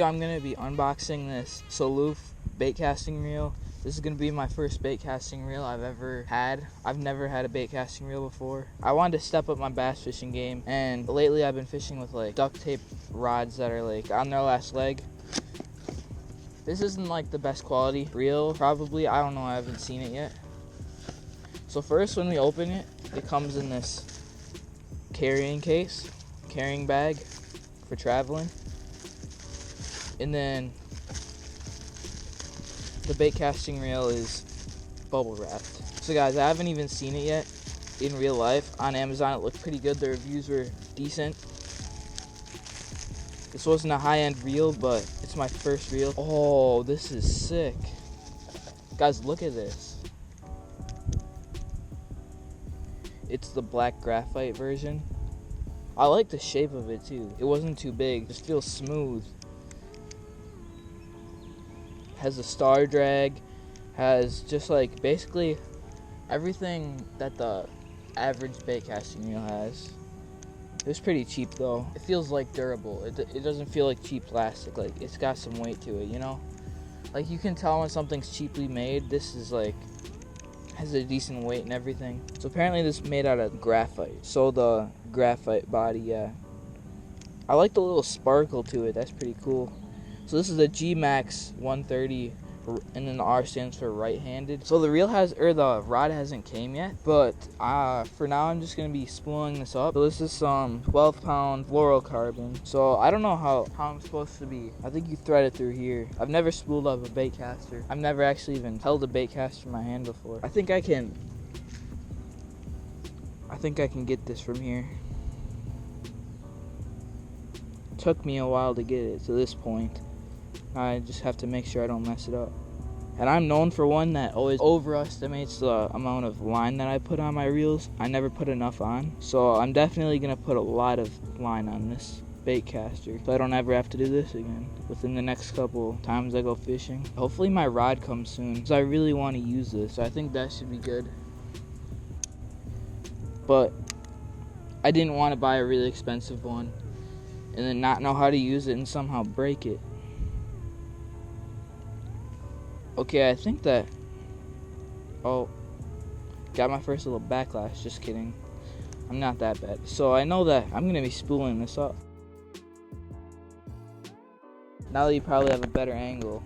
video, I'm going to be unboxing this Saloof baitcasting reel. This is going to be my first baitcasting reel I've ever had. I've never had a baitcasting reel before. I wanted to step up my bass fishing game, and lately I've been fishing with like duct tape rods that are like on their last leg. This isn't like the best quality reel, probably. I don't know, I haven't seen it yet. So first, when we open it, it comes in this carrying bag for traveling. And then the bait casting reel is bubble wrapped. So guys, I haven't even seen it yet in real life. On Amazon, it looked pretty good. The reviews were decent. This wasn't a high-end reel, but it's my first reel. Oh, this is sick. Guys, look at this. It's the black graphite version. I like the shape of it too. It wasn't too big. It just feels smooth. Has a star drag. Has just like basically everything that the average bait casting reel has. It was pretty cheap though. It feels like durable. It doesn't feel like cheap plastic. Like it's got some weight to it, you know? Like you can tell when something's cheaply made. This is like has a decent weight and everything. So apparently this is made out of graphite. So the graphite body, yeah. I like the little sparkle to it. That's pretty cool. So this is a G-Max 130, and then the R stands for right-handed. So the the rod hasn't came yet, but for now I'm just gonna be spooling this up. So this is some 12-pound fluorocarbon. So I don't know how I'm supposed to be. I think you thread it through here. I've never spooled up a bait caster. I've never actually even held a bait caster in my hand before. I think I can get this from here. It took me a while to get it to this point. I just have to make sure I don't mess it up. And I'm known for one that always overestimates the amount of line that I put on my reels. I never put enough on. So I'm definitely going to put a lot of line on this bait caster, so I don't ever have to do this again within the next couple times I go fishing. Hopefully my rod comes soon, because I really want to use this. So I think that should be good. But I didn't want to buy a really expensive one and then not know how to use it and somehow break it. Okay, I think that... Oh, got my first little backlash. Just kidding. I'm not that bad. So I know that I'm going to be spooling this up. Now that you probably have a better angle,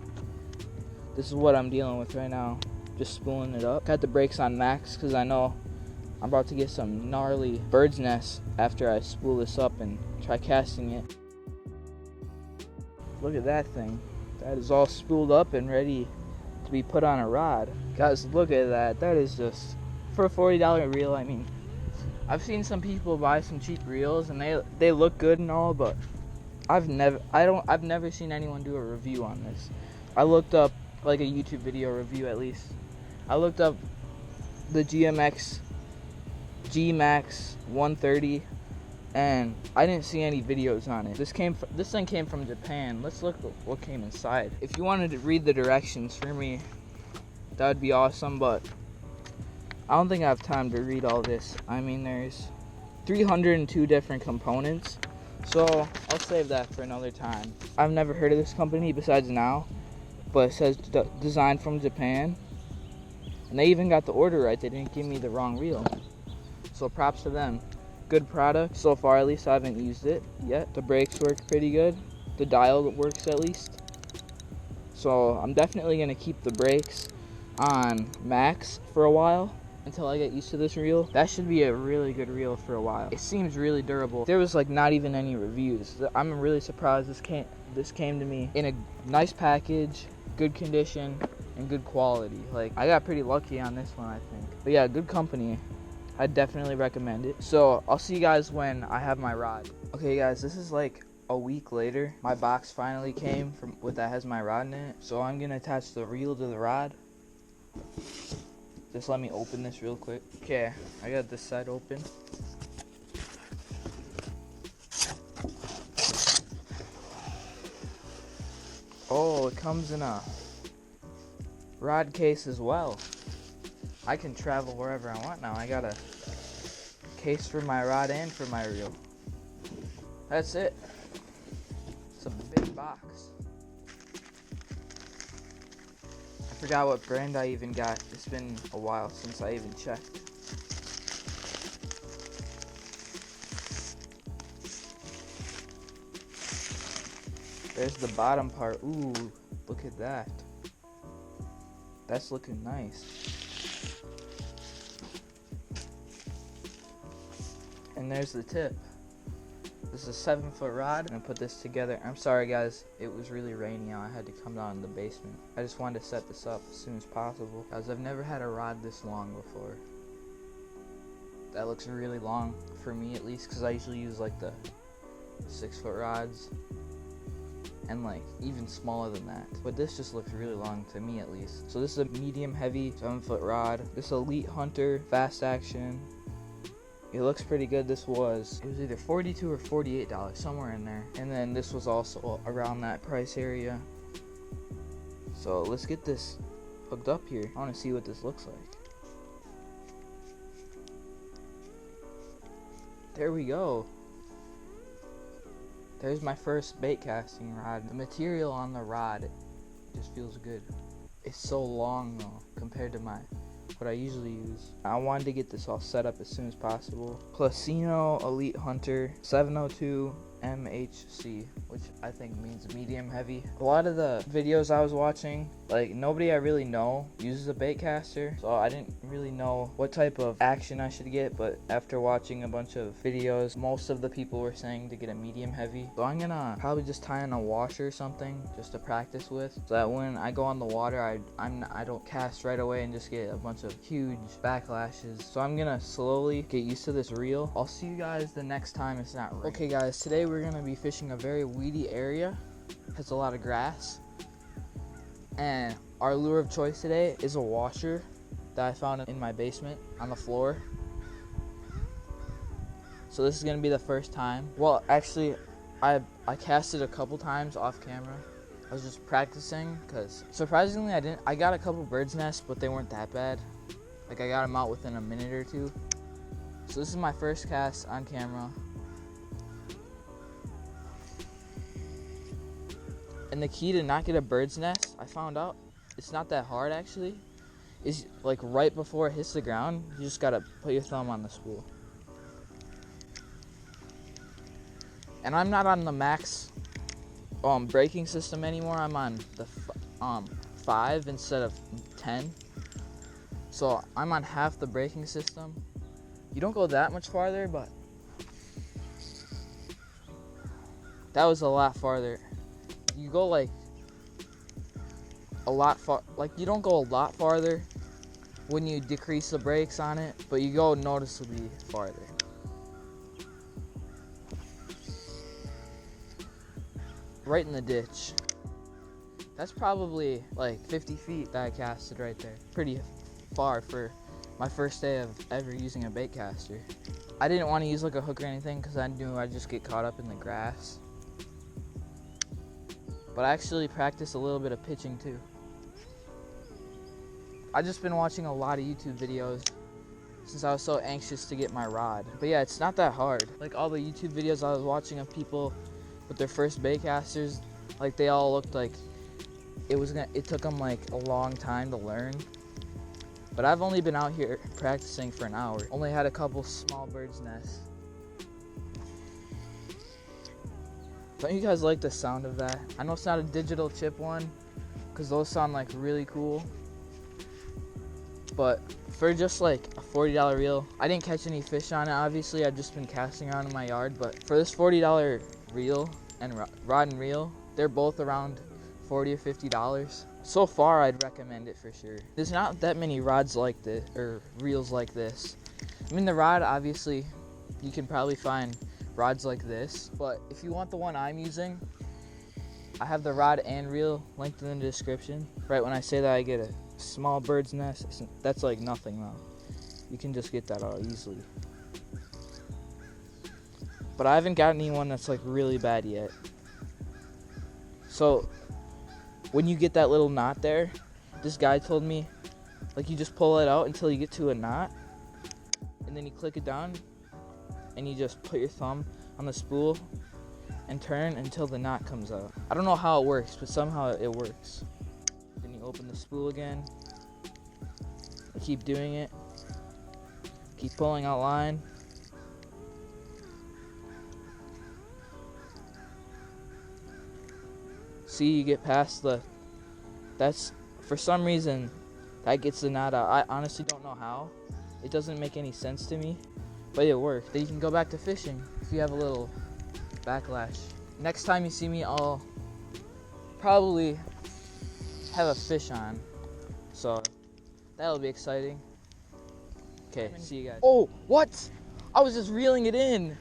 this is what I'm dealing with right now. Just spooling it up. Got the brakes on max because I know I'm about to get some gnarly bird's nests after I spool this up and try casting it. Look at that thing. That is all spooled up and ready to be put on a rod. Guys, look at that. That is just, for a $40 reel, I mean, I've seen some people buy some cheap reels and they look good and all, but I've never seen anyone do a review on this. I looked up like a YouTube video review at least. I looked up the G-Max 130 and I didn't see any videos on it. This thing came from Japan. Let's look at what came inside. If you wanted to read the directions for me, that would be awesome, but I don't think I have time to read all this. I mean, there's 302 different components, so I'll save that for another time. I've never heard of this company besides now, but it says designed from Japan, and they even got the order right. They didn't give me the wrong reel, so props to them. Good product so far. At least I haven't used it yet. The brakes work pretty good. The dial works at least. So I'm definitely gonna keep the brakes on max for a while until I get used to this reel. That should be a really good reel for a while. It seems really durable. There was like not even any reviews. I'm really surprised this came to me in a nice package, good condition, and good quality. Like, I got pretty lucky on this one, I think. But yeah, good company. I definitely recommend it. So I'll see you guys when I have my rod. Okay guys, this is like a week later. My box finally came that has my rod in it. So I'm gonna attach the reel to the rod. Just let me open this real quick. Okay, I got this side open. Oh, it comes in a rod case as well. I can travel wherever I want now. I got a case for my rod and for my reel. That's it. It's a big box. Forgot what brand I even got. It's been a while since I even checked. There's the bottom part. Ooh, look at that. That's looking nice. And there's the tip. This is a 7-foot rod. I'm gonna put this together. I'm sorry guys, it was really rainy out. I had to come down in the basement. I just wanted to set this up as soon as possible, guys. I've never had a rod this long before. That looks really long for me, at least, because I usually use like the 6-foot rods and like even smaller than that, but this just looks really long to me, at least. So this is a medium heavy 7-foot rod. This Elite Hunter fast action. It looks pretty good. It was either $42 or $48, somewhere in there. And then this was also around that price area. So let's get this hooked up here. I want to see what this looks like. There we go. There's my first bait casting rod. The material on the rod just feels good. It's so long though compared to what I usually use. I wanted to get this all set up as soon as possible. Placino Elite Hunter 702 MHC, which I think means medium heavy. A lot of the videos I was watching, like nobody I really know uses a Baitcaster, so I didn't really know what type of action I should get, but after watching a bunch of videos, most of the people were saying to get a medium heavy. So I'm gonna probably just tie in a washer or something just to practice with, so that when I go on the water, I don't cast right away and just get a bunch of huge backlashes. So I'm gonna slowly get used to this reel. I'll see you guys the next time it's not raining. Okay guys, today we're gonna be fishing a very weedy area. Has a lot of grass, and our lure of choice today is a washer that I found in my basement on the floor. So this is gonna be the first time. Well, actually, I casted a couple times off camera. I was just practicing because surprisingly I got a couple bird's nests, but they weren't that bad. Like I got them out within a minute or two. So this is my first cast on camera. And the key to not get a bird's nest, I found out, it's not that hard actually. It's like right before it hits the ground, you just gotta put your thumb on the spool. And I'm not on the max braking system anymore. I'm on the 5 instead of 10. So I'm on half the braking system. You don't go that much farther, but that was a lot farther. You go like a lot far, like you don't go a lot farther when you decrease the brakes on it, but you go noticeably farther. Right in the ditch. That's probably like 50 feet that I casted right there. Pretty far for my first day of ever using a Baitcaster. I didn't want to use like a hook or anything because I knew I'd just get caught up in the grass. But I actually practiced a little bit of pitching too. I've just been watching a lot of YouTube videos since I was so anxious to get my rod. But yeah, it's not that hard. Like all the YouTube videos I was watching of people with their first Baitcasters, like they all looked like it took them like a long time to learn. But I've only been out here practicing for an hour. Only had a couple small bird's nests. Don't you guys like the sound of that? I know it's not a digital chip one, because those sound like really cool. But for just like a $40 reel, I didn't catch any fish on it, obviously. I've just been casting around in my yard. But for this $40 reel and rod and reel, they're both around $40 or $50. So far, I'd recommend it for sure. There's not that many rods like this, or reels like this. I mean, the rod, obviously, you can probably find rods like this, but if you want the one I'm using, I have the rod and reel linked in the description. Right when I say that I get a small bird's nest, that's like nothing though. You can just get that out easily. But I haven't gotten anyone that's like really bad yet. So when you get that little knot there, this guy told me, like you just pull it out until you get to a knot, and then you click it down, and you just put your thumb on the spool and turn until the knot comes out. I don't know how it works, but somehow it works. Then you open the spool again. I keep doing it. Keep pulling out line. See, you get past that's, for some reason, that gets the knot out. I honestly don't know how. It doesn't make any sense to me, but it worked. Then you can go back to fishing if you have a little backlash. Next time you see me, I'll probably have a fish on, so that'll be exciting. Okay, see you guys. Oh, what? I was just reeling it in.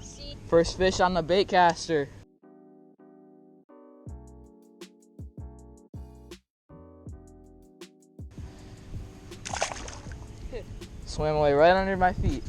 See? First fish on the Baitcaster. Swam away right under my feet.